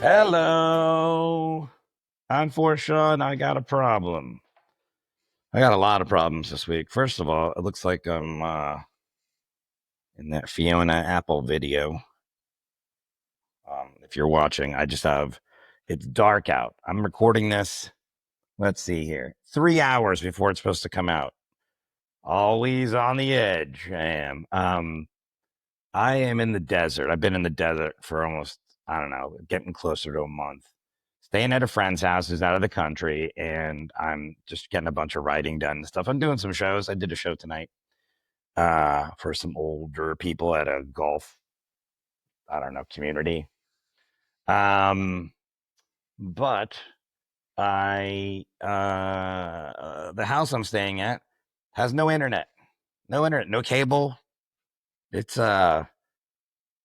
Hello. I'm Forrest and I got a problem. I got a lot of problems this week. First of all, it looks like I'm in that Fiona Apple video. If you're watching, it's dark out. I'm recording this, let's see here, 3 hours before it's supposed to come out. Always on the edge, I am. I am in the desert. I've been in the desert for almost, I don't know, getting closer to a month. Staying at a friend's house who's out of the country, and I'm just getting a bunch of writing done and stuff. I'm doing some shows. I did a show tonight for some older people at a golf, I don't know, community. But the house I'm staying at has no internet, no cable. It's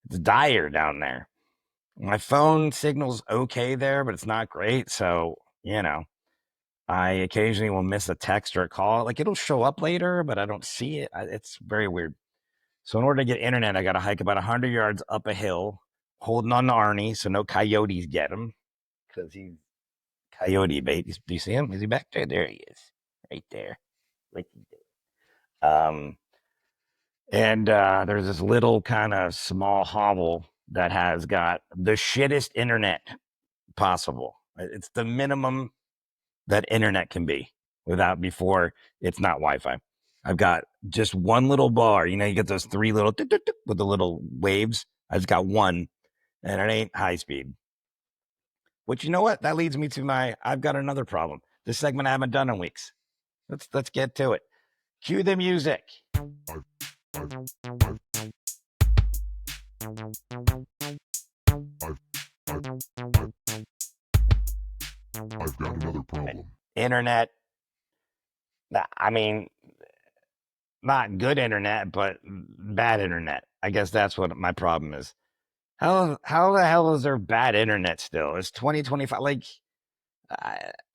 dire down there. My phone signal's okay there, but it's not great. So, I occasionally will miss a text or a call. Like, it'll show up later, but I don't see it. It's very weird. So in order to get internet, I got to hike about 100 yards up a hill, holding on to Arie so no coyotes get him, because he's coyote bait. Do you see him? Is he back there? There he is, right there. And there's this little kind of small hovel that has got the shittest internet possible. It's the minimum that internet can be before it's not Wi-Fi. I've got just one little bar. You get those three little with the little waves. I just got one, and it ain't high speed. Which, you know what? That leads me to I've got another problem. This segment I haven't done in weeks. Let's get to it. Cue the music. I've got another problem. Internet. I mean, not good internet, but bad internet. I guess that's what my problem is. How the hell is there bad internet still? It's 2025. Like,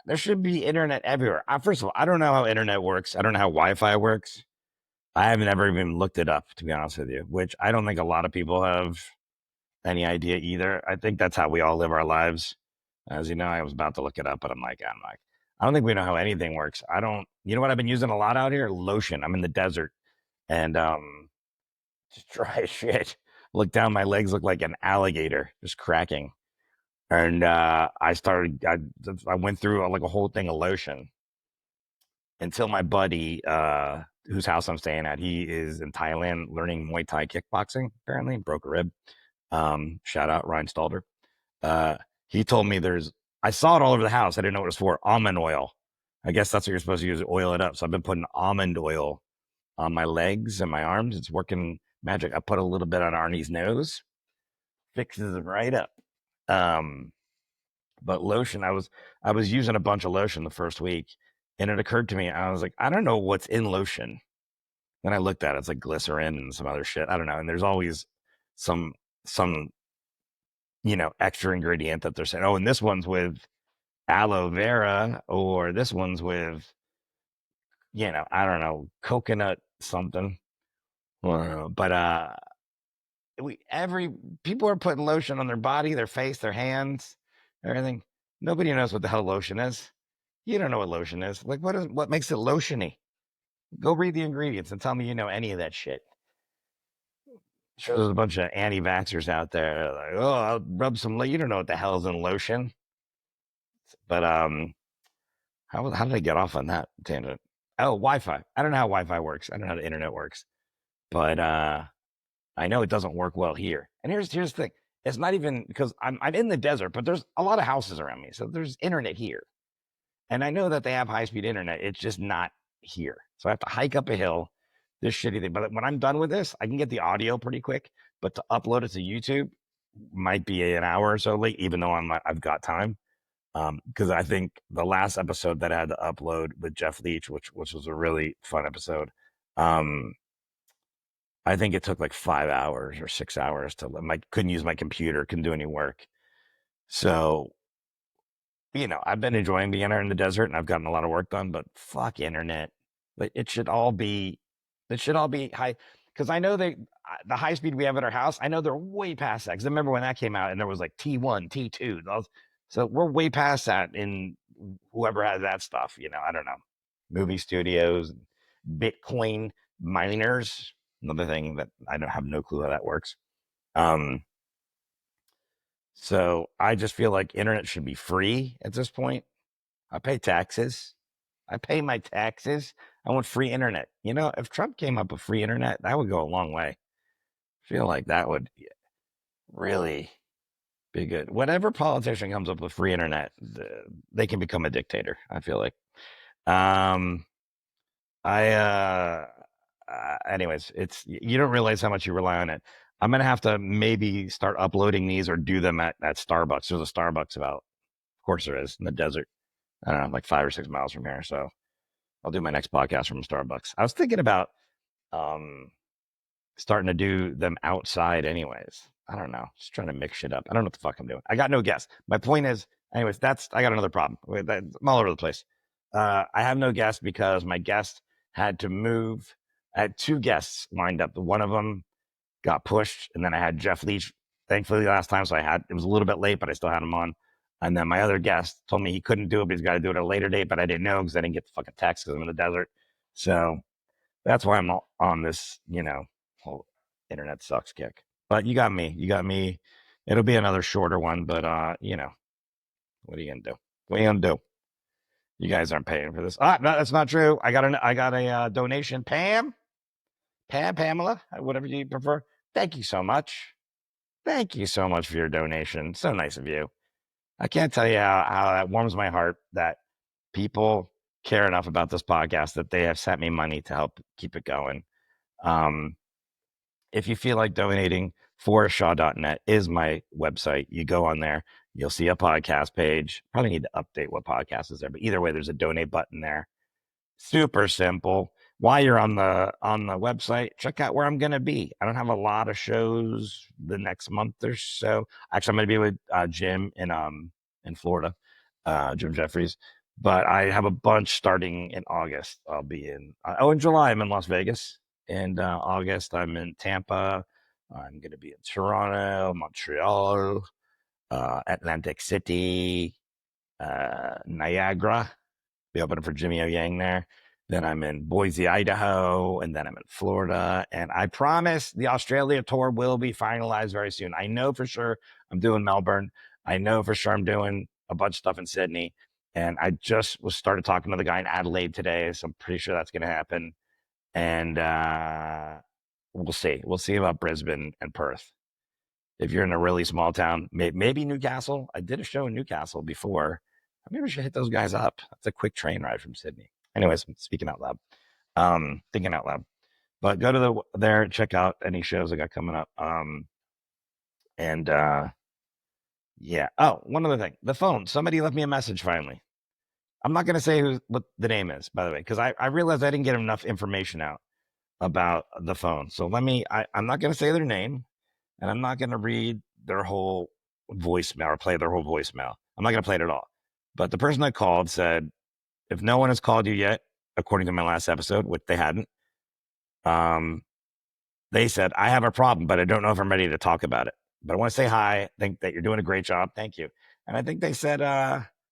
there should be internet everywhere. First of all, I don't know how internet works. I don't know how Wi-Fi works. I haven't ever even looked it up, to be honest with you, which I don't think a lot of people have any idea either. I think that's how we all live our lives. As you know, I was about to look it up, but I'm like, I don't think we know how anything works. You know what I've been using a lot out here? Lotion. I'm in the desert, and just dry as shit. Look down, my legs look like an alligator, just cracking. And I went through like a whole thing of lotion until my buddy, whose house I'm staying at, he is in Thailand learning Muay Thai kickboxing, apparently, broke a rib. Shout out Ryan Stalder. He told me I saw it all over the house. I didn't know what it was for. Almond oil. I guess that's what you're supposed to use, oil it up. So I've been putting almond oil on my legs and my arms. It's working magic. I put a little bit on Arnie's nose. Fixes it right up. But lotion, I was using a bunch of lotion the first week, and it occurred to me, I was like, I don't know what's in lotion. Then I looked at it, it's like glycerin and some other shit. I don't know. And there's always some extra ingredient that they're saying, oh, and this one's with aloe vera, or this one's with, I don't know, coconut something. But people are putting lotion on their body, their face, their hands, everything. Nobody knows what the hell lotion is. You don't know what lotion is. Like, what makes it lotiony? Go read the ingredients and tell me you know any of that shit. Sure, there's a bunch of anti-vaxxers out there like, oh, I'll rub some. You don't know what the hell is in lotion. But how did I get off on that tangent? Oh, Wi-Fi. I don't know how Wi-Fi works. I don't know how the internet works. But I know it doesn't work well here. And here's the thing. It's not even because I'm in the desert, but there's a lot of houses around me. So there's internet here. And I know that they have high-speed internet. It's just not here. So I have to hike up a hill, this shitty thing. But when I'm done with this, I can get the audio pretty quick. But to upload it to YouTube might be an hour or so late, even though I've got time. Because I think the last episode that I had to upload with Jeff Leach, which was a really fun episode, I think it took like 5 hours or 6 hours couldn't use my computer, couldn't do any work. So, I've been enjoying being in the desert and I've gotten a lot of work done, but fuck internet. But it should all be high. because I know the high speed we have at our house, I know they're way past that. Because I remember when that came out and there was like T1, T2. So we're way past that in whoever has that stuff. I don't know. Movie studios, Bitcoin miners, another thing that I don't have no clue how that works. Um, so I just feel like internet should be free at this point. I pay taxes. I pay my taxes. I want free internet. If Trump came up with free internet, that would go a long way. I feel like that would really be good. Whatever politician comes up with free internet, they can become a dictator. I feel like. Um, I anyways, you don't realize how much you rely on it. I'm gonna have to maybe start uploading these or do them at Starbucks. There's a Starbucks about, of course there is, in the desert. I don't know, like 5 or 6 miles from here. So I'll do my next podcast from Starbucks. I was thinking about um starting to do them outside anyways. I don't know. Just trying to mix shit up. I don't know what the fuck I'm doing. I got no guess. My point is, anyways, I got another problem. I'm all over the place. I have no guest because my guest had to move. I had 2 guests lined up. One of them got pushed, and then I had Jeff Leach, thankfully, last time. So it was a little bit late, but I still had him on. And then my other guest told me he couldn't do it, but he's got to do it at a later date. But I didn't know because I didn't get the fucking text because I'm in the desert. So that's why I'm on this, whole internet sucks kick. But you got me. You got me. It'll be another shorter one, but what are you gonna do? What are you gonna do? You guys aren't paying for this. No, that's not true. I got a donation. Pamela, whatever you prefer. Thank you so much. Thank you so much for your donation. So nice of you. I can't tell you how that warms my heart that people care enough about this podcast that they have sent me money to help keep it going. If you feel like donating, forrestshaw.net is my website. You go on there, you'll see a podcast page. Probably need to update what podcast is there, but either way, there's a donate button there. Super simple. While you're on the website, check out where I'm going to be. I don't have a lot of shows the next month or so. Actually, I'm going to be with Jim in Florida, Jim Jeffries. But I have a bunch starting in August. I'll be in July, I'm in Las Vegas. In August, I'm in Tampa. I'm going to be in Toronto, Montreal, Atlantic City, Niagara. Be opening for Jimmy O Yang there. Then I'm in Boise, Idaho, and then I'm in Florida. And I promise the Australia tour will be finalized very soon. I know for sure I'm doing Melbourne. I know for sure I'm doing a bunch of stuff in Sydney. And I just started talking to the guy in Adelaide today, so I'm pretty sure that's going to happen. And we'll see. We'll see about Brisbane and Perth. If you're in a really small town, maybe Newcastle. I did a show in Newcastle before. Maybe we should hit those guys up. It's a quick train ride from Sydney. Anyways, I'm speaking out loud, thinking out loud. But go to there, check out any shows I got coming up. And yeah. Oh, one other thing. The phone. Somebody left me a message finally. I'm not going to say what the name is, by the way, because I realized I didn't get enough information out about the phone. So I'm not going to say their name, and I'm not going to read their whole voicemail or play their whole voicemail. I'm not going to play it at all. But the person that called said, if no one has called you yet, according to my last episode, which they hadn't, they said, I have a problem, but I don't know if I'm ready to talk about it. But I want to say hi. Think that you're doing a great job. Thank you. And I think they said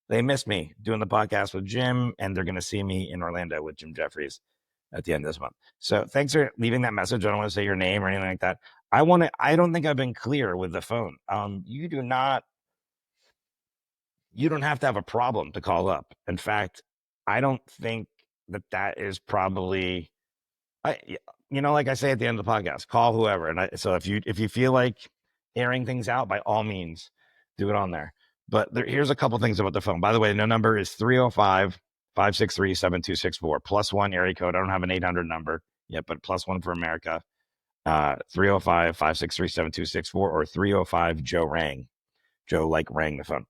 they miss me doing the podcast with Jim, and they're going to see me in Orlando with Jim Jeffries at the end of this month. So thanks for leaving that message. I don't want to say your name or anything like that. I don't think I've been clear with the phone. You don't have to have a problem to call up. In fact, I don't think that is probably, like I say at the end of the podcast, call whoever. And so if you feel like airing things out, by all means, do it on there. But here's a couple things about the phone. By the way, the number is 305-563-7264 +1 area code. I don't have an 800 number yet, but +1 for America. 305-563-7264 or 305 Joe Rang. Joe rang the phone.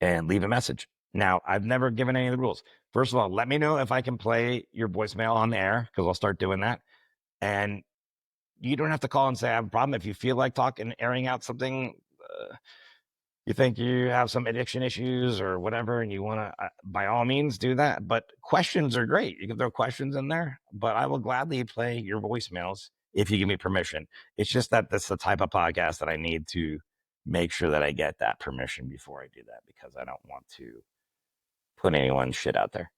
And leave a message. Now, I've never given any of the rules. First of all, let me know if I can play your voicemail on the air, because I'll start doing that. And you don't have to call and say I have a problem. If you feel like talking, airing out something, you think you have some addiction issues or whatever, and you want to, by all means, do that. But questions are great. You can throw questions in there, but I will gladly play your voicemails if you give me permission. It's just that that's the type of podcast that I need to make sure that I get that permission before I do that, because I don't want to put anyone's shit out there.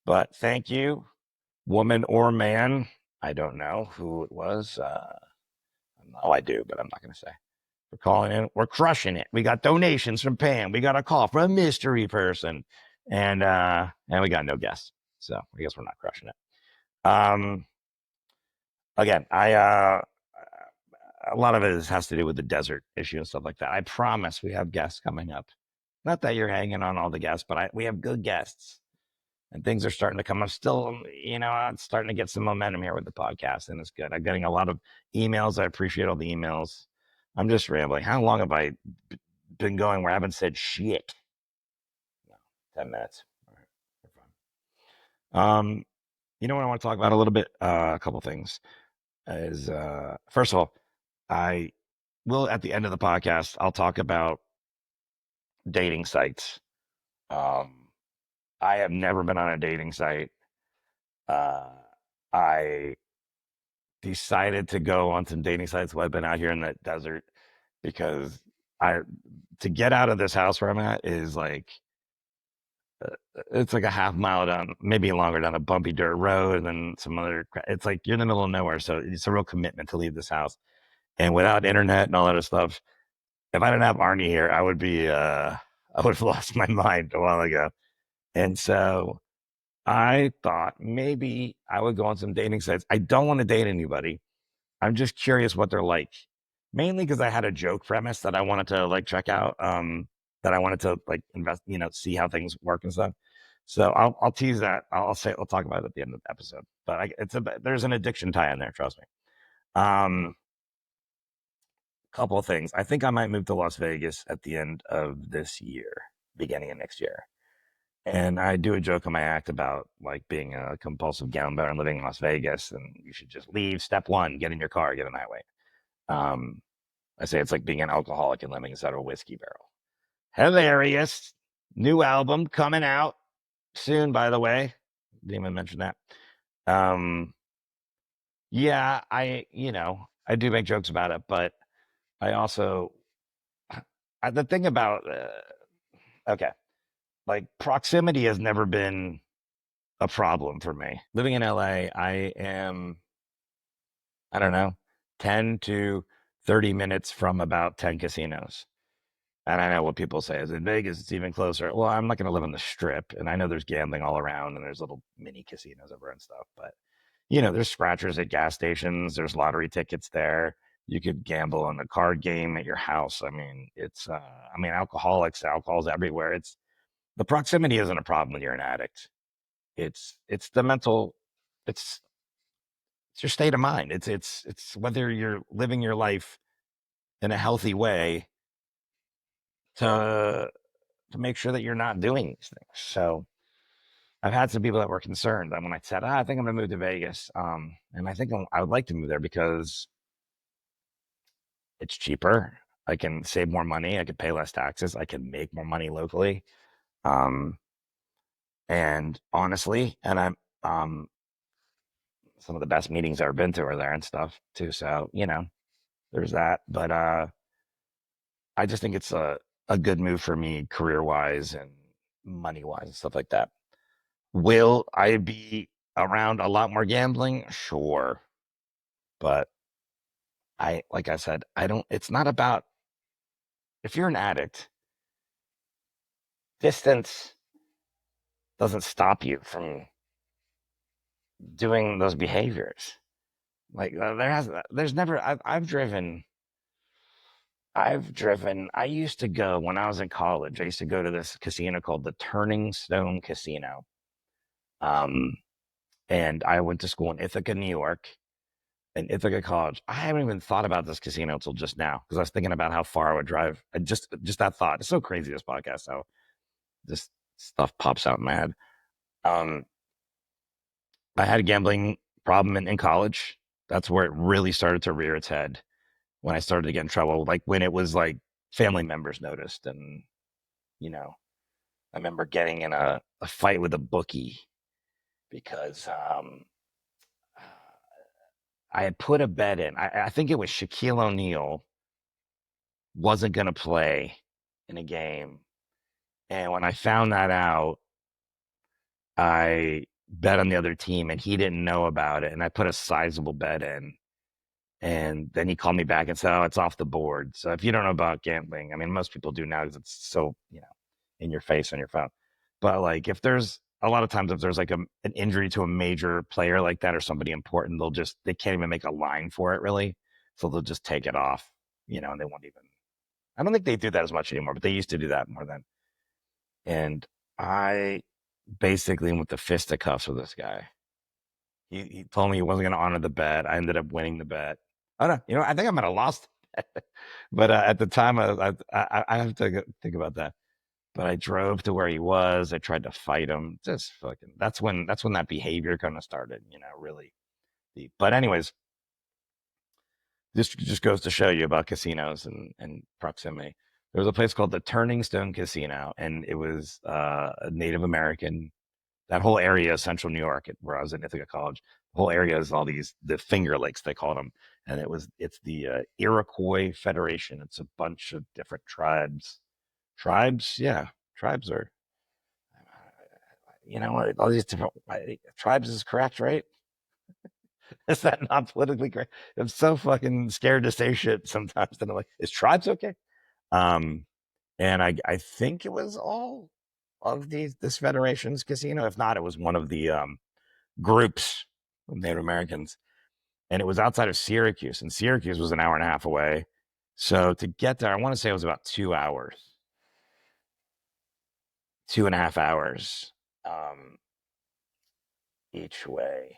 But thank you, woman or man. I don't know who it was. Oh, I do, but I'm not going to say. We're calling in. We're crushing it. We got donations from Pam. We got a call from a mystery person, and we got no guests. So I guess we're not crushing it. Again, a lot of it has to do with the desert issue and stuff like that. I promise we have guests coming up. Not that you're hanging on all the guests, but we have good guests, and things are starting to come up. Still, it's starting to get some momentum here with the podcast, and it's good. I'm getting a lot of emails. I appreciate all the emails. I'm just rambling. How long have I been going where I haven't said shit? No, 10 minutes. All right, we're fine. You know what I want to talk about a little bit? A couple things. Is first of all, I will at the end of the podcast, I'll talk about dating sites. I have never been on a dating site. I decided to go on some dating sites while I've been out here in the desert, because to get out of this house where I'm at is like, it's like a half mile down, maybe longer, down a bumpy dirt road, and then some other. It's like you're in the middle of nowhere, so it's a real commitment to leave this house. And without internet and all that other stuff, if I didn't have Arie here, I would have lost my mind a while ago. And so I thought maybe I would go on some dating sites. I don't want to date anybody. I'm just curious what they're like, mainly because I had a joke premise that I wanted to like check out, that I wanted to like invest, see how things work and stuff. So I'll tease that. I'll talk about it at the end of the episode. But there's an addiction tie in there. Trust me. Couple of things. I think I might move to Las Vegas at the end of this year, beginning of next year. And I do a joke on my act about like being a compulsive gambler and living in Las Vegas, and you should just leave. Step one, get in your car, get a nightlight. I say it's like being an alcoholic and living inside of a whiskey barrel. Hilarious. New album coming out soon, by the way. Didn't even mention that. Yeah, I do make jokes about it, but I also, the thing about, okay, like proximity has never been a problem for me. Living in LA, I am, I don't know, 10 to 30 minutes from about 10 casinos. And I know what people say is in Vegas, it's even closer. Well, I'm not going to live on the strip. And I know there's gambling all around and there's little mini casinos over and stuff. But, there's scratchers at gas stations. There's lottery tickets there. You could gamble on a card game at your house. I mean, alcohol's everywhere. The proximity isn't a problem when you're an addict. It's the mental, it's your state of mind. It's whether you're living your life in a healthy way to make sure that you're not doing these things. So I've had some people that were concerned that when I said, I think I'm going to move to Vegas. And I think I would like to move there because it's cheaper. I can save more money. I could pay less taxes. I can make more money locally. And honestly, and I'm, some of the best meetings I've ever been to are there and stuff too. So, there's that. But I just think it's a good move for me career wise and money wise and stuff like that. Will I be around a lot more gambling? Sure. But like I said, it's not about, if you're an addict, distance doesn't stop you from doing those behaviors. Like there's never, I used to go when I was in college. I used to go to this casino called the Turning Stone Casino. And I went to school in Ithaca, New York, in Ithaca College. I haven't even thought about this casino until just now because I was thinking about how far I would drive. Just that thought. It's so crazy, this podcast, how this stuff pops out in my head. I had a gambling problem in college. That's where it really started to rear its head when I started to get in trouble. Like when it was like family members noticed, and you know, I remember getting in a fight with a bookie because I had put a bet in. I think it was Shaquille O'Neal wasn't going to play in a game. And when I found that out, I bet on the other team and he didn't know about it. And I put a sizable bet in. And then he called me back and said, "Oh, it's off the board." So if you don't know about gambling, I mean, most people do now because it's so, in your face on your phone. But like, if there's a lot of times, if there's like an injury to a major player like that or somebody important, they can't even make a line for it really. So they'll just take it off, and they won't even, I don't think they do that as much anymore, but they used to do that more then. And I basically went to fisticuffs with this guy. He told me he wasn't going to honor the bet. I ended up winning the bet. Oh no, I think I might have lost, but at the time, I have to think about that. But I drove to where he was. I tried to fight him. Just fucking. That's when that behavior kind of started. Really deep. But anyways, this just goes to show you about casinos and proximity. There was a place called the Turning Stone Casino, and it was a Native American. That whole area of Central New York, where I was at Ithaca College, the whole area is all the Finger Lakes they called them, and it's the Iroquois Federation. It's a bunch of different tribes. Tribes, yeah, tribes are. All these different tribes is correct, right? Is that not politically correct? I'm so fucking scared to say shit sometimes that I'm like, is tribes okay? Um, and I think it was all of this federation's casino. If not, it was one of the groups of Native Americans, and it was outside of Syracuse, and Syracuse was an hour and a half away. So to get there, I want to say it was about 2 hours, 2.5 hours each way.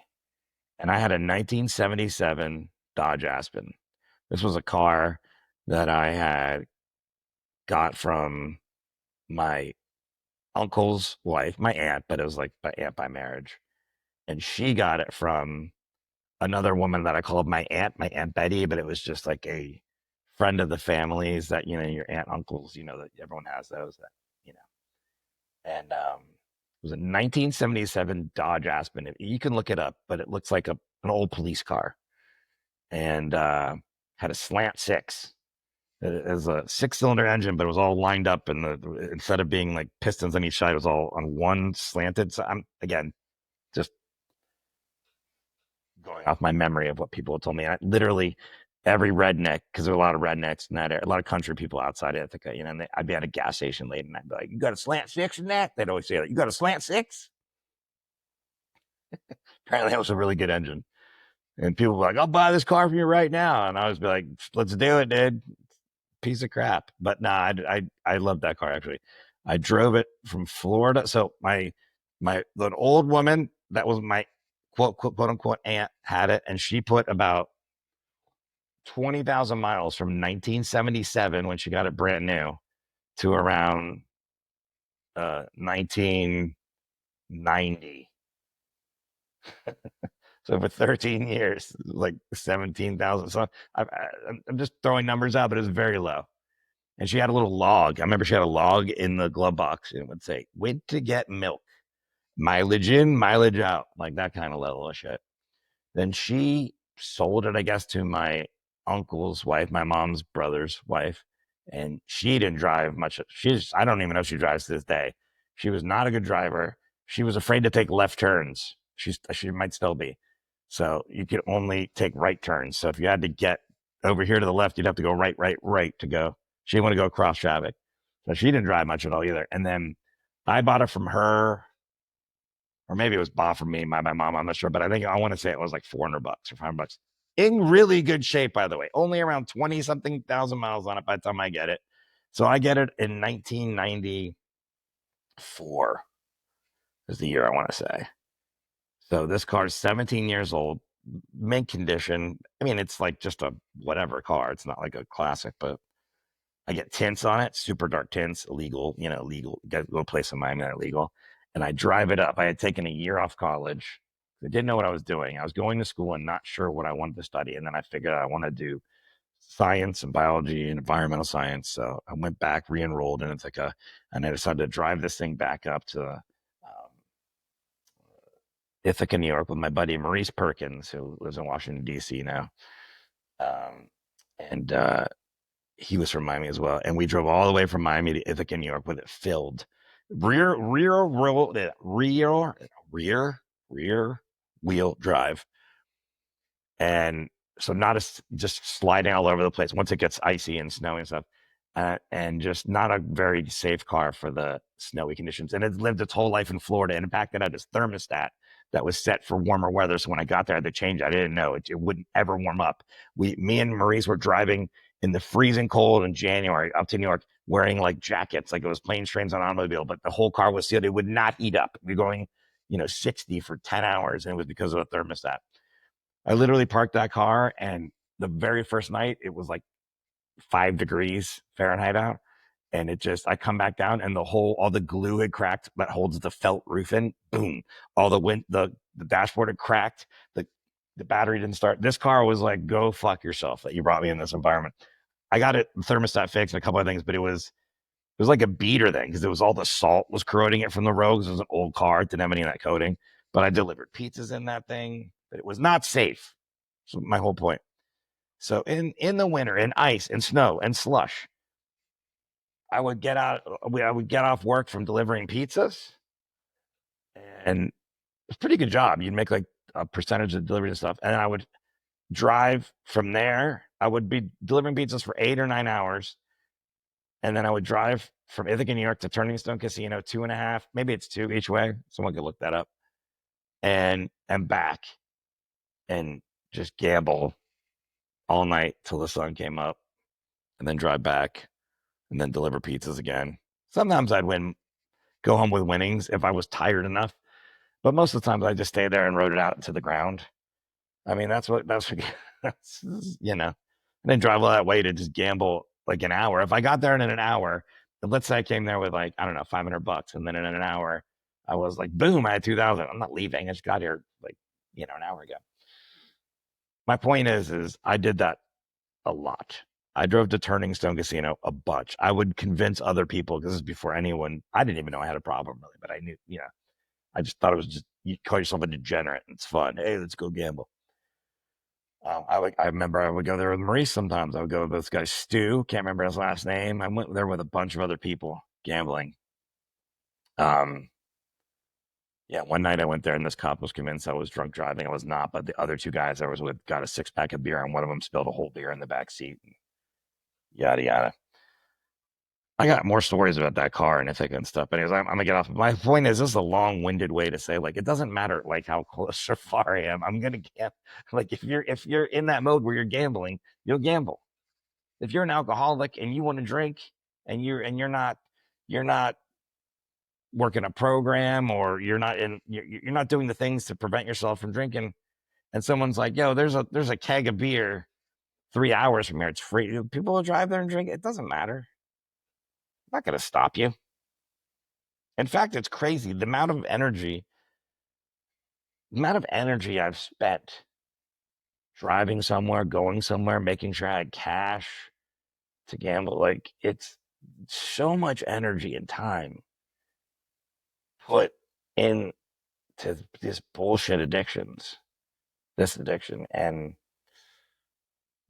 And I had a 1977 Dodge Aspen. This was a car that I had got from my uncle's wife, my aunt, but it was like my aunt by marriage. And she got it from another woman that I called my Aunt Betty, but it was just like a friend of the families that, your aunt, uncles, that everyone has those that, you know. And it was a 1977 Dodge Aspen. You can look it up, but it looks like an old police car. And had a slant six. It was a 6-cylinder engine, but it was all lined up, and instead of being like pistons on each side, it was all on one slanted. So I'm again just going off my memory of what people told me. Literally every redneck, because there are a lot of rednecks in that area, a lot of country people outside of Ithaca, and I'd be at a gas station late and I'd be like, "You got a slant six in that?" They'd always say that. "You got a slant six?" Apparently that was a really good engine. And people were like, "I'll buy this car from you right now." And I was be like, "Let's do it, dude." Piece of crap. But nah, I love that car actually. I drove it from Florida. So the old woman that was my quote unquote aunt had it, and she put about 20,000 miles from 1977 when she got it brand new to around 1990. So for 13 years, like 17,000. So I'm just throwing numbers out, but it was very low. And she had a little log. I remember she had a log in the glove box, and it would say, "Went to get milk, mileage in, mileage out," like that kind of level of shit. Then she sold it, I guess, to my uncle's wife, my mom's brother's wife. And she didn't drive much. I don't even know if she drives to this day. She was not a good driver. She was afraid to take left turns. She might still be. So you could only take right turns. So if you had to get over here to the left, you'd have to go right, right, right to go. She didn't want to go across traffic. So she didn't drive much at all either. And then I bought it from her, or maybe it was bought from me by my mom. I'm not sure, but I want to say it was like $400 or $500. In really good shape, by the way. Only around 20 something thousand miles on it by the time I get it. So I get it in 1994 is the year I want to say. So this car is 17 years old, mint condition. I mean, it's like just a whatever car. It's not like a classic, but I get tints on it, super dark tints, illegal, legal. Go to a place in Miami that are legal. And I drive it up. I had taken a year off college. I didn't know what I was doing. I was going to school and not sure what I wanted to study. And then I figured I want to do science and biology and environmental science. So I went back, re-enrolled, and and I decided to drive this thing back up to Ithaca, New York, with my buddy Maurice Perkins, who lives in Washington D.C. now, um, and he was from Miami as well. And we drove all the way from Miami to Ithaca, New York, with it filled, rear wheel drive, and so not just sliding all over the place once it gets icy and snowy and stuff, and just not a very safe car for the snowy conditions. And it lived its whole life in Florida, and in fact, it had this thermostat that was set for warmer weather. So when I got there, I had to change. I didn't know it wouldn't ever warm up. Me and Maurice were driving in the freezing cold in January up to New York, wearing like jackets, like it was planes, trains, on automobile, but the whole car was sealed. It would not heat up. We were going, 60 for 10 hours, and it was because of a thermostat. I literally parked that car, and the very first night it was like 5 degrees Fahrenheit out. And I come back down, and all the glue had cracked that holds the felt roof in. Boom. All the dashboard had cracked. The battery didn't start. This car was like, go fuck yourself that you brought me in this environment. I got it thermostat fixed and a couple of things, but it was like a beater then, because it was all the salt was corroding it from the road. It was an old car. It didn't have any of that coating. But I delivered pizzas in that thing, but it was not safe. So my whole point. So in the winter, in ice and snow and slush, I would get off work from delivering pizzas, and it's a pretty good job. You'd make like a percentage of delivery and stuff. And I would drive from there. I would be delivering pizzas for 8 or 9 hours. And then I would drive from Ithaca, New York to Turning Stone Casino, 2.5, maybe it's 2 each way. Someone could look that up. And back, and just gamble all night till the sun came up, and then drive back, and then deliver pizzas again. Sometimes I'd go home with winnings if I was tired enough. But most of the time I just stay there and rode it out to the ground. I mean, that's I didn't drive all that way to just gamble like an hour. If I got there in an hour, let's say I came there with like, I don't know, $500, and then in an hour, I was like, boom, I had 2,000. I'm not leaving. I just got here like, an hour ago. My point is I did that a lot. I drove to Turning Stone Casino a bunch. I would convince other people, because this is before anyone, I didn't even know I had a problem really, but I knew, I just thought it was just, you call yourself a degenerate. It's fun. Hey, let's go gamble. I remember I would go there with Maurice sometimes. I would go with this guy, Stu. Can't remember his last name. I went there with a bunch of other people gambling. Yeah, one night I went there, and this cop was convinced I was drunk driving. I was not, but the other two guys I was with got a 6-pack of beer, and one of them spilled a whole beer in the back seat. Yada yada. I got more stories about that car and Ithaca and stuff. But anyways, I'm gonna get off. My point is, this is a long-winded way to say, like, it doesn't matter like how close or far I am. I'm gonna gamble. Like, if you're in that mode where you're gambling, you'll gamble. If you're an alcoholic and you want to drink, and you're not working a program, or you're not doing the things to prevent yourself from drinking, and someone's like, yo, there's a keg of beer 3 hours from here, it's free, people will drive there and drink. It doesn't matter. I'm not going to stop you. In fact, it's crazy the amount of energy I've spent driving somewhere, going somewhere, making sure I had cash to gamble. Like, it's so much energy and time put into this bullshit this addiction, and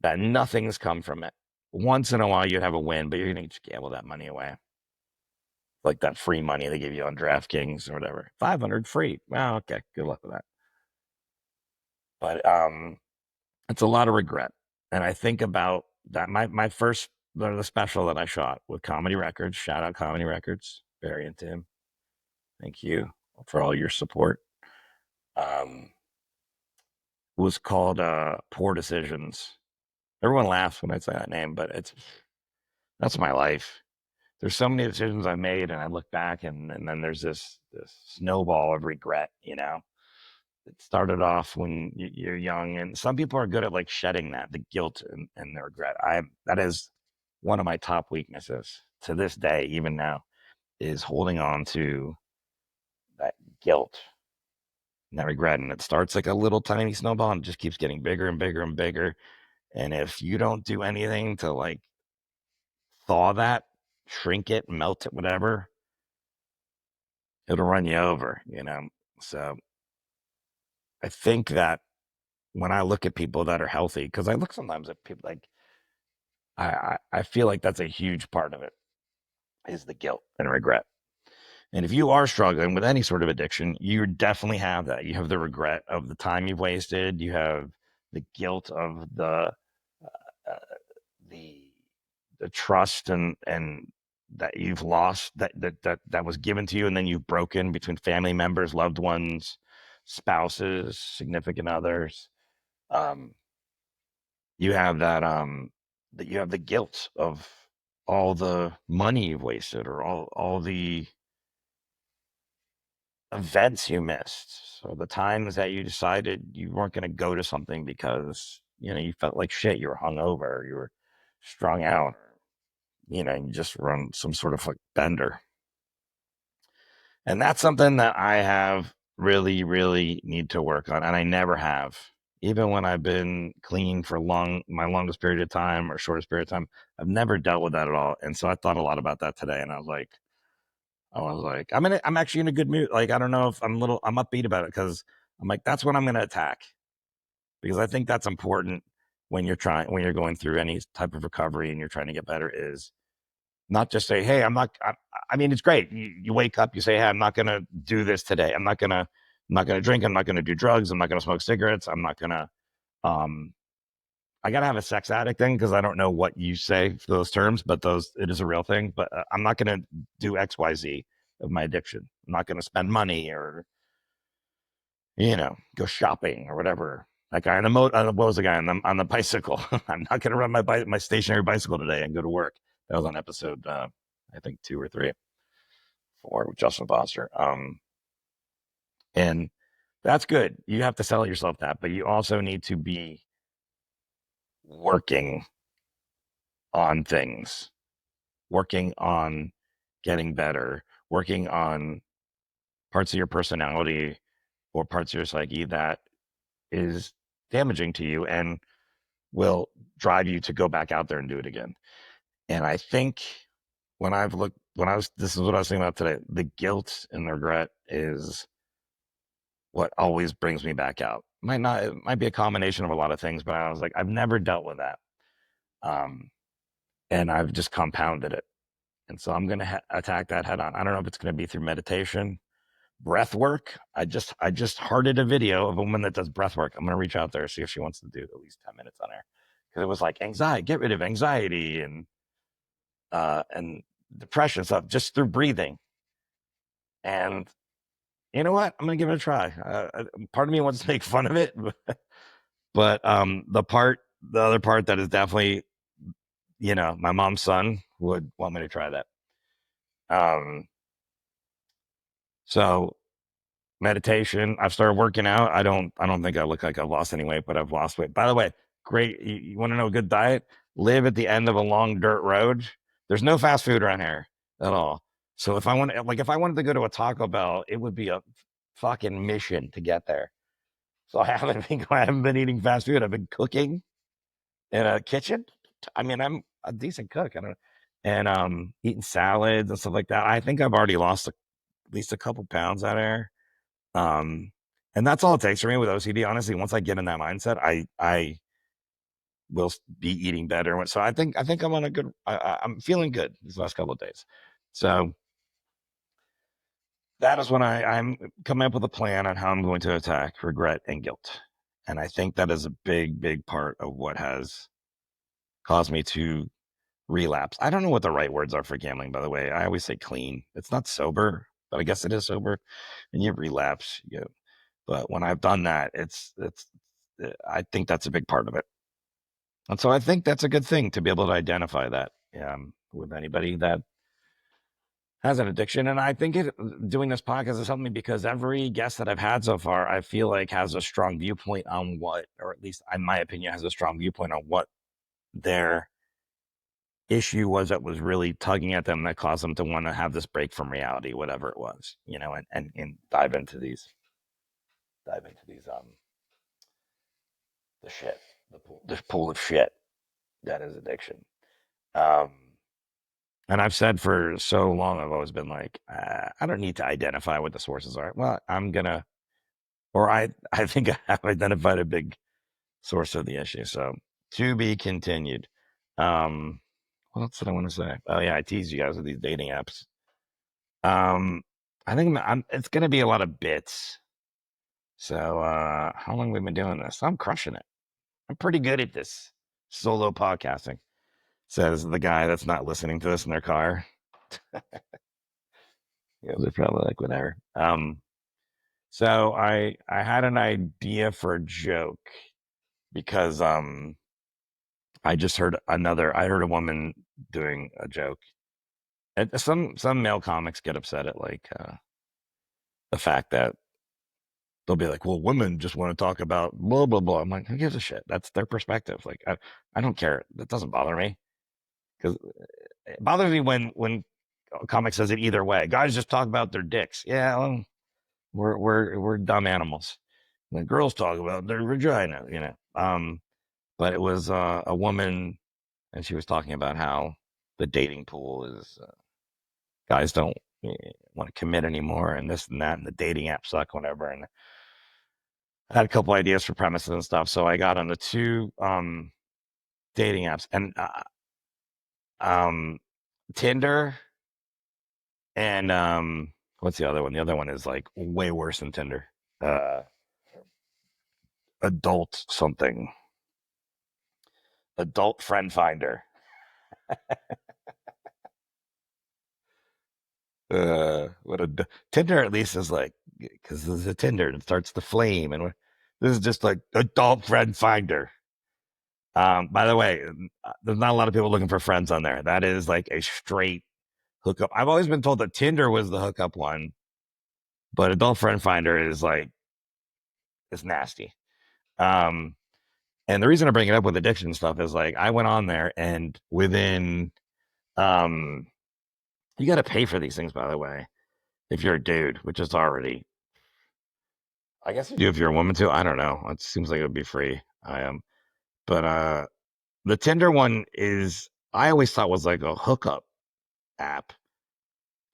that nothing's come from it. Once in a while you'd have a win, but you're going to just gamble that money away. Like that free money they give you on DraftKings or whatever. 500 free. Well, okay, good luck with that. But it's a lot of regret. And I think about that. My first, the special that I shot with Comedy Records, shout out Comedy Records, very into him. Thank you for all your support. Was called Poor Decisions. Everyone laughs when I say that name, but that's my life. There's so many decisions I made, and I look back, and then there's this snowball of regret. It started off when you're young, and some people are good at like shedding the guilt and the regret. That is one of my top weaknesses to this day, even now, is holding on to that guilt and that regret. And it starts like a little tiny snowball, and it just keeps getting bigger and bigger and bigger. And if you don't do anything to like thaw that, shrink it, melt it, whatever, it'll run you over, you know? So I think that when I look at people that are healthy, because I look sometimes at people like, I feel like that's a huge part of it is the guilt and regret. And if you are struggling with any sort of addiction, you definitely have that. You have the regret of the time you've wasted. You have the guilt of uh, the the trust and that you've lost that was given to you, and then you've broken between family members, loved ones, spouses, significant others. Um, you have that you have the guilt of all the money you've wasted or all the events you missed. So the times that you decided you weren't going to go to something because, you know, you felt like shit, you were hungover, you were strung out, you know, you just run some sort of like bender. And that's something that I have really, really need to work on. And I never have. Even when I've been clean for my longest period of time or shortest period of time, I've never dealt with that at all. And so I thought a lot about that today, and I'm actually in a good mood. Like, I don't know if I'm upbeat about it because I'm like, that's what I'm going to attack, because I think that's important when you're going through any type of recovery and you're trying to get better, is not just say, hey, I mean, it's great. You wake up, you say, hey, I'm not going to do this today. I'm not going to drink. I'm not going to do drugs. I'm not going to smoke cigarettes. I'm not going to, I got to have a sex addict thing because I don't know what you say for those terms, but it is a real thing. But I'm not going to do X, Y, Z of my addiction. I'm not going to spend money or, you know, go shopping or whatever. That guy what was the guy on the bicycle? I'm not going to run my stationary bicycle today and go to work. That was on episode, I think 2 or 3, 4 with Justin Foster. And that's good. You have to sell yourself that, but you also need to be working on things, working on getting better, working on parts of your personality or parts of your psyche that is damaging to you and will drive you to go back out there and do it again. And I think this is what I was thinking about today. The guilt and the regret is what always brings me back out. It might be a combination of a lot of things, but I was like, I've never dealt with that. And I've just compounded it. And so I'm going to attack that head on. I don't know if it's going to be through meditation, breath work. I just hearted a video of a woman that does breath work. I'm going to reach out there, see if she wants to do at least 10 minutes on there. Cause it was like anxiety, get rid of anxiety and depression stuff just through breathing. And you know what? I'm going to give it a try. Part of me wants to make fun of it, but the other part that is definitely, you know, my mom's son would want me to try that. So meditation, I've started working out. I don't think I look like I've lost any weight, but I've lost weight. By the way, great. You want to know a good diet? Live at the end of a long dirt road. There's no fast food around here at all. So if I wanted to go to a Taco Bell, it would be a fucking mission to get there. So I haven't been eating fast food. I've been cooking in a kitchen. I mean, I'm a decent cook. I don't and eating salads and stuff like that. I think I've already lost at least a couple pounds out of there. And that's all it takes for me with OCD. Honestly, once I get in that mindset, I will be eating better. So I think I'm on a good. I'm feeling good these last couple of days. So that is when I'm coming up with a plan on how I'm going to attack regret and guilt. And I think that is a big, big part of what has caused me to relapse. I don't know what the right words are for gambling, by the way. I always say clean. It's not sober, but I guess it is sober. And you relapse. But when I've done that, I think that's a big part of it. And so I think that's a good thing to be able to identify that with anybody that has an addiction. And I think doing this podcast has helped me because every guest that I've had so far, I feel like has a strong viewpoint on or at least in my opinion, has a strong viewpoint on what their issue was that was really tugging at them that caused them to want to have this break from reality, whatever it was, and dive into these the shit. the pool of shit that is addiction. Um, and I've said for so long, I've always been like, I don't need to identify what the sources are. Well, I think I have identified a big source of the issue. So to be continued. Um, what else did I want to say? Oh yeah, I teased you guys with these dating apps. I think it's going to be a lot of bits. So how long have we been doing this? I'm crushing it. I'm pretty good at this solo podcasting. Says the guy that's not listening to this in their car. Yeah, they're probably like whatever. So I had an idea for a joke because I just heard I heard a woman doing a joke. And some male comics get upset at like the fact that they'll be like, well, women just want to talk about blah blah blah. I'm like, who gives a shit? That's their perspective. Like I don't care. That doesn't bother me because it bothers me when a comic says it either way. Guys just talk about their dicks. Yeah, well, we're dumb animals. The girls talk about their vagina, you know. But it was a woman, and she was talking about how the dating pool is guys don't want to commit anymore, and this and that, and the dating apps suck, whatever. And I had a couple ideas for premises and stuff, so I got on the two dating apps, and Tinder, and what's the other one? The other one is like way worse than Tinder. Uh, adult something, adult friend finder. What a Tinder at least is like because this is a Tinder and it starts to flame, and this is just like adult friend finder. By the way, there's not a lot of people looking for friends on there. That is like a straight hookup. I've always been told that Tinder was the hookup one, but adult friend finder is like it's nasty. Um, and the reason I bring it up with addiction stuff is like I went on there and within um, you got to pay for these things by the way if you're a dude, which is already I guess you do if you're a woman too. I don't know. It seems like it would be free. I am, but the Tinder one is I always thought was like a hookup app.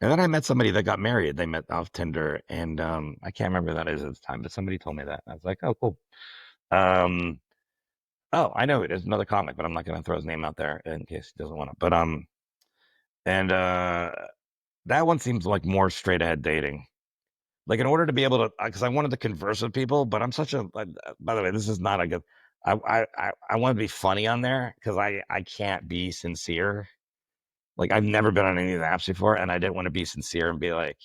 And then I met somebody that got married. They met off Tinder, and I can't remember who that is at the time, but somebody told me that. I was like, oh, cool. Um, oh, I know it is another comic, but I'm not going to throw his name out there in case he doesn't want to. But and that one seems like more straight ahead dating. Like in order to be able to, because I wanted to converse with people, but I'm such a. By the way, this is not a good. I want to be funny on there because I can't be sincere. Like I've never been on any of the apps before, and I didn't want to be sincere and be like,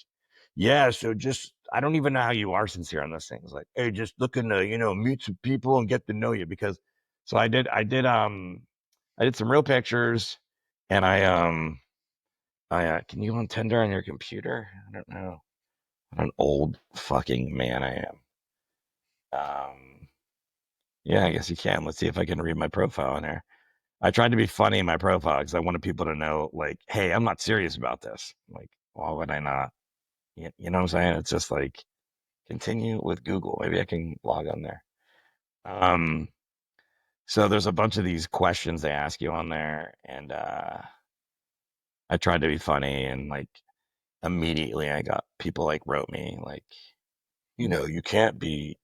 yeah, so just I don't even know how you are sincere on those things. Like, hey, just looking to, meet some people and get to know you because so I did some real pictures and I can you on Tinder on your computer? I don't know. What an old fucking man I am. Yeah, I guess you can. Let's see if I can read my profile in here. I tried to be funny in my profile because I wanted people to know, like, hey, I'm not serious about this. Like, why would I not? You know what I'm saying? It's just like continue with Google. Maybe I can log on there. Um, so there's a bunch of these questions they ask you on there, and I tried to be funny, and like immediately I got people like wrote me like, you can't be.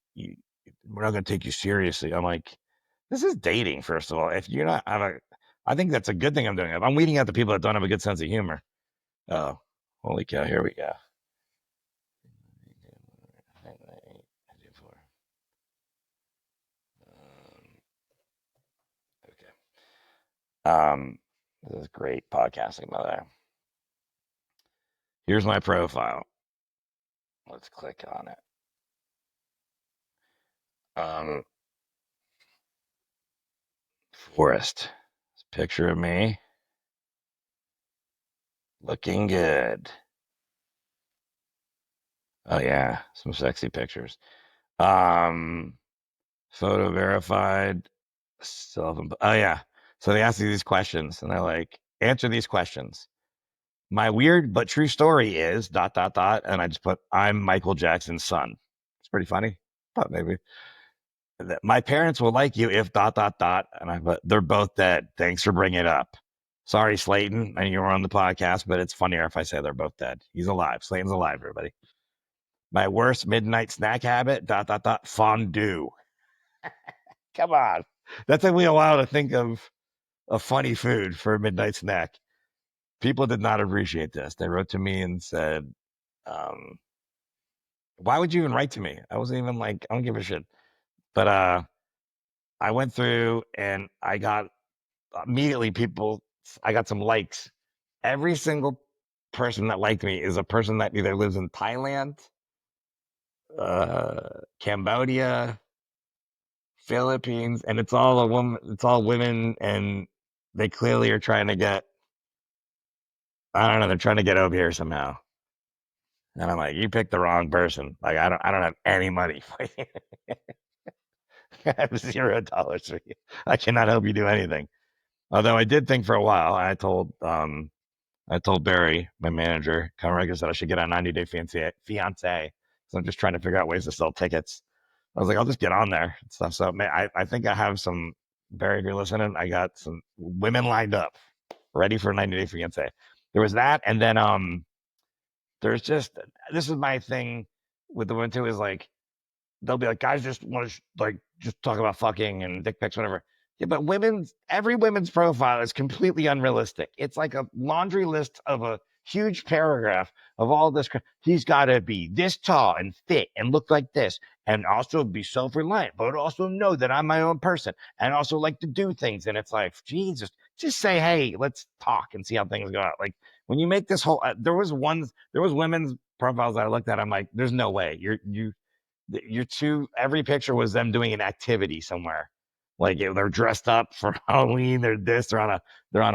We're not going to take you seriously. I'm like, this is dating. First of all, if you're not, I think that's a good thing I'm doing. If I'm weeding out the people that don't have a good sense of humor. Oh, holy cow! Here we go. Okay. This is great podcasting, by the way. Here's my profile. Let's click on it. Forrest. Picture of me looking good. Oh yeah, some sexy pictures. Um, photo verified. Oh yeah. So they ask you these questions, and they're like, answer these questions. My weird but true story is dot dot dot, and I just put I'm Michael Jackson's son. It's pretty funny. Thought maybe. My parents will like you if dot dot dot. And I but they're both dead. Thanks for bringing it up. Sorry, Slayton. I know you were on the podcast, but it's funnier if I say they're both dead. He's alive. Slayton's alive, everybody. My worst midnight snack habit, dot dot dot, fondue. Come on. That took me a while to think of a funny food for a midnight snack. People did not appreciate this. They wrote to me and said, um, why would you even write to me? I wasn't even like, I don't give a shit. But I went through and I got immediately people, I got some likes. Every single person that liked me is a person that either lives in Thailand, Cambodia, Philippines, and it's all a woman, it's all women, and they clearly are trying to get, I don't know, they're trying to get over here somehow. And I'm like, you picked the wrong person. Like, I don't have any money. I have $0 for you. I cannot help you do anything. Although I did think for a while, I told Barry, my manager, Conrad, said I should get on 90 Day Fiance. So I'm just trying to figure out ways to sell tickets. I was like, I'll just get on there and stuff. So man, I think I have some, Barry, if you're listening, I got some women lined up, ready for 90 Day Fiance. There was that, and then there's just, this is my thing with the one too, is like they'll be like, guys just want to like just talk about fucking and dick pics, whatever. Yeah, but every women's profile is completely unrealistic. It's like a laundry list of a huge paragraph of all this. He's got to be this tall and fit and look like this, and also be self-reliant, but also know that I'm my own person and also like to do things. And it's like, Jesus, just say, hey, let's talk and see how things go out. Like when you make this whole, there was women's profiles that I looked at. I'm like, there's no way you're too, every picture was them doing an activity somewhere. Like they're dressed up for Halloween, they're on a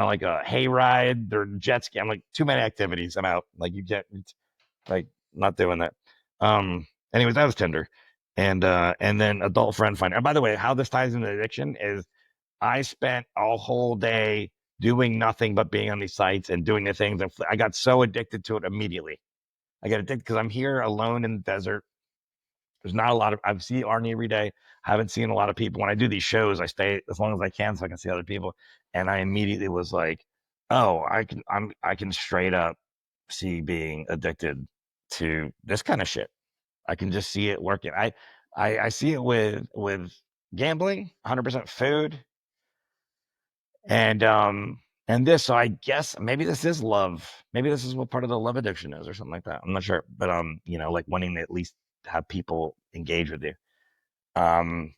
like a hayride, they're jet ski. I'm like, too many activities. I'm out. Like you get, it's like not doing that. Anyways, that was Tinder. And then adult friend finder. And by the way, how this ties into addiction is I spent a whole day doing nothing but being on these sites and doing the things. And I got so addicted to it immediately. I got addicted because I'm here alone in the desert. There's not a lot of, I see Arie every day. I haven't seen a lot of people. When I do these shows, I stay as long as I can so I can see other people. And I immediately was like, oh, I can straight up see being addicted to this kind of shit. I can just see it working. I see it with gambling, 100% food, and this. So I guess maybe this is love. Maybe this is what part of the love addiction is, or something like that. I'm not sure, but like wanting to at least have people engage with you. Um,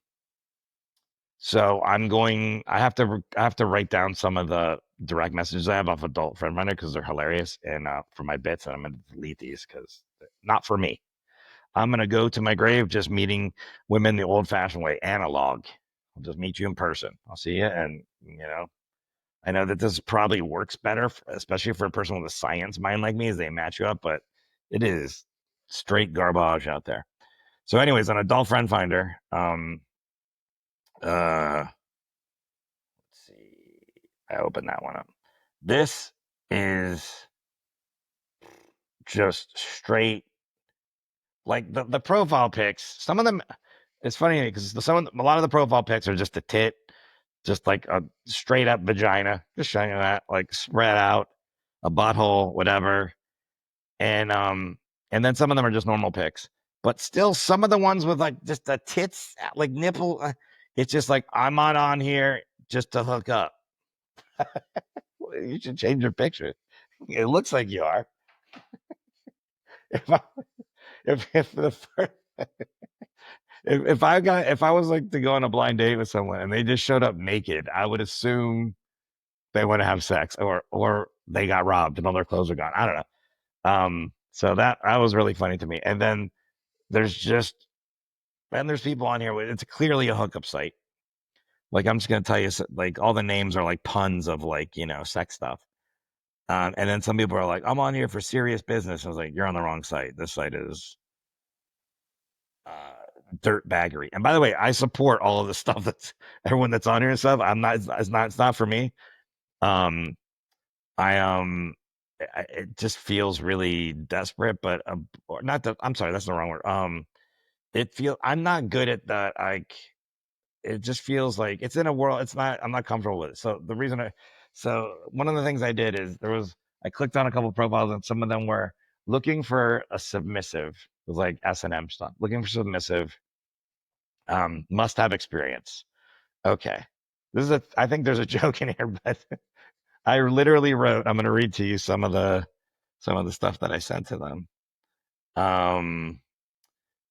so I have to write down some of the direct messages I have off Adult Friend Finder because they're hilarious, and for my bits, and I'm gonna delete these because not for me. I'm gonna go to my grave just meeting women the old-fashioned way, analog. I'll just meet you in person. I'll see you, and I know that this probably works better, especially for a person with a science mind like me, as they match you up, but it is straight garbage out there. So, anyways, on Adult Friend Finder, let's see, I opened that one up. This is just straight, like the profile pics. Some of them, it's funny because a lot of the profile pics are just a tit, just like a straight up vagina, just showing you that, like spread out, a butthole, whatever. And then some of them are just normal pics, but still some of the ones with like just the tits, like nipple, it's just like I'm not on here just to hook up. You should change your picture. It looks like you are. If I, if the first, if I was like to go on a blind date with someone and they just showed up naked, I would assume they want to have sex, or they got robbed and all their clothes are gone. I don't know. So that was really funny to me. And then there's just, and there's people on here with, it's clearly a hookup site. Like I'm just gonna tell you, like all the names are like puns of like sex stuff. And then some people are like, I'm on here for serious business. I was like, you're on the wrong site. This site is uh, dirt baggery. And by the way, I support all of the stuff that's everyone that's on here and stuff. I'm not. It's not for me. Um, it just feels really desperate, but or not that. I'm sorry, that's the wrong word. It feel I'm not good at that. Like it just feels like it's in a world. It's not. I'm not comfortable with it. So the reason so one of the things I did is I clicked on a couple profiles and some of them were looking for a submissive. It was like S&M stuff. Looking for submissive. Must have experience. Okay. I think there's a joke in here, but I literally wrote, I'm going to read to you some of the stuff that I sent to them.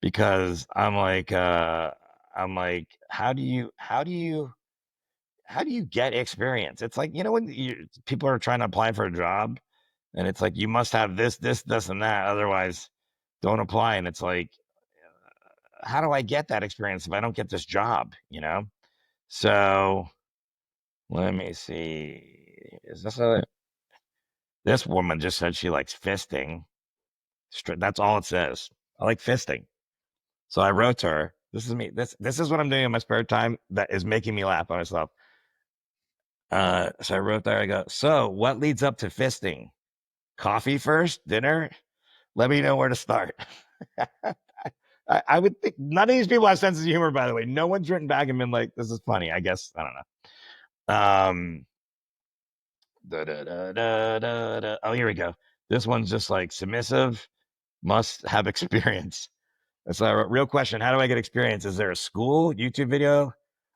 Because I'm like, how do you get experience? It's like, when people are trying to apply for a job and it's like, you must have this, and that. Otherwise don't apply. And it's like, how do I get that experience if I don't get this job, So let me see. This woman just said she likes fisting. That's all it says. I like fisting. So I wrote to her. This is me. This is what I'm doing in my spare time that is making me laugh at myself. So I wrote there. I go, so what leads up to fisting? Coffee first, dinner? Let me know where to start. I would think none of these people have sense of humor, by the way. No one's written back and been like, this is funny. I guess. I don't know. Oh, here we go. This one's just like submissive, must have experience. So I wrote, real question, how do I get experience? Is there a school, YouTube video?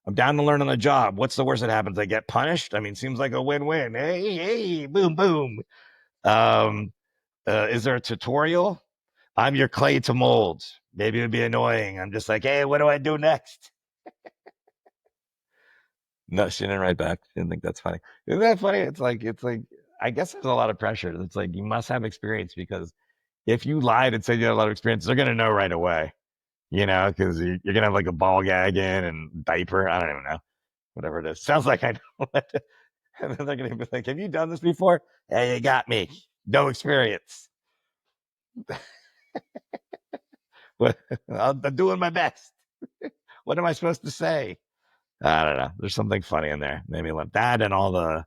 I'm down to learn on the job. What's the worst that happens? I get punished? I mean, seems like a win-win. Hey, boom, boom. Is there a tutorial? I'm your clay to mold. Maybe it would be annoying. I'm just like, hey, what do I do next? No, she didn't write back. She didn't think that's funny. Isn't that funny? It's like, I guess there's a lot of pressure. It's like, you must have experience because if you lied and said you had a lot of experience, they're going to know right away, because you're going to have like a ball gag in and diaper. I don't even know. Whatever it is. Sounds like I know. And then they're going to be like, have you done this before? Hey, you got me. No experience. I'm doing my best. What am I supposed to say? I don't know. There's something funny in there. Maybe like that and all the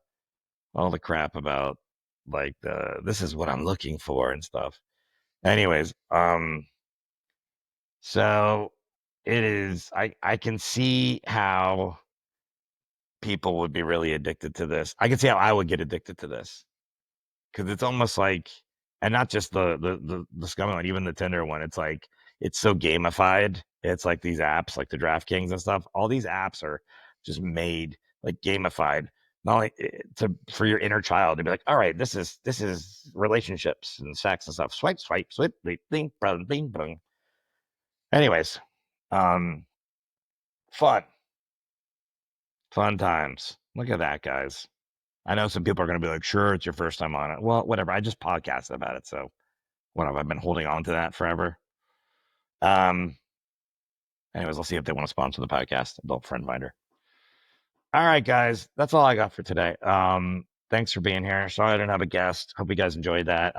crap about like this is what I'm looking for and stuff. Anyways, so it is. I can see how people would be really addicted to this. I can see how I would get addicted to this because it's almost like, and not just the scum one, even the Tinder one. It's like it's so gamified. It's like these apps, like the DraftKings and stuff. All these apps are just made like gamified, not like for your inner child to be like, all right, this is relationships and sex and stuff. Swipe, swipe, swipe, bing, bing, bing, bing. Anyways, fun times. Look at that, guys. I know some people are going to be like, sure, it's your first time on it. Well, whatever. I just podcasted about it. So what have I been holding on to that forever? Anyways, I'll see if they want to sponsor the podcast, Adult Friend Finder. All right, guys. That's all I got for today. Thanks for being here. Sorry I didn't have a guest. Hope you guys enjoyed that.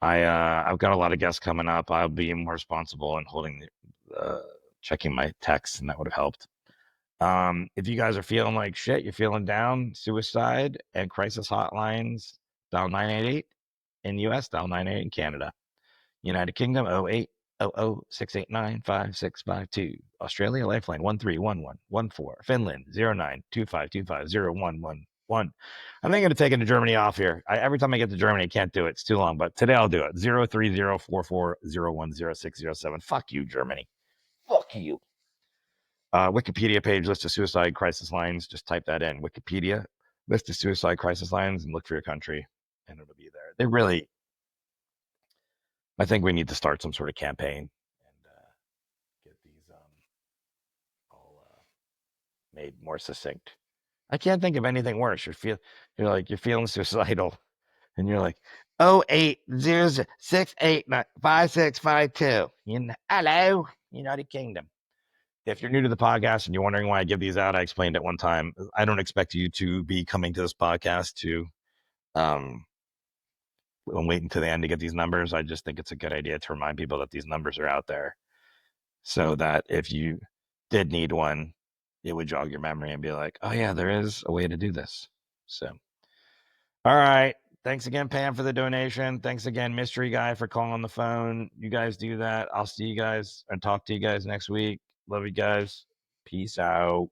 I've got a lot of guests coming up. I'll be more responsible in holding checking my texts, and that would have helped. If you guys are feeling like shit, you're feeling down, suicide and crisis hotlines, dial 988 in US, dial 988 in Canada. United Kingdom, 0800-689-5652. Australia, Lifeline, 131114. Finland, 0925250111. I'm thinking of taking to Germany off here. Every time I get to Germany, I can't do it. It's too long, but today I'll do it. 03044010607. Fuck you, Germany. Fuck you. Wikipedia page, list of suicide crisis lines. Just type that in. Wikipedia, list of suicide crisis lines, and look for your country, and it'll be there. They really, I think we need to start some sort of campaign and get these all made more succinct. I can't think of anything worse. You're feeling suicidal, and you're like, 0800-689-5652. Hello, United Kingdom. If you're new to the podcast and you're wondering why I give these out, I explained it one time. I don't expect you to be coming to this podcast to wait until the end to get these numbers. I just think it's a good idea to remind people that these numbers are out there so that if you did need one, it would jog your memory and be like, oh yeah, there is a way to do this. So, all right. Thanks again, Pam, for the donation. Thanks again, Mystery Guy, for calling the phone. You guys do that. I'll see you guys and talk to you guys next week. Love you guys. Peace out.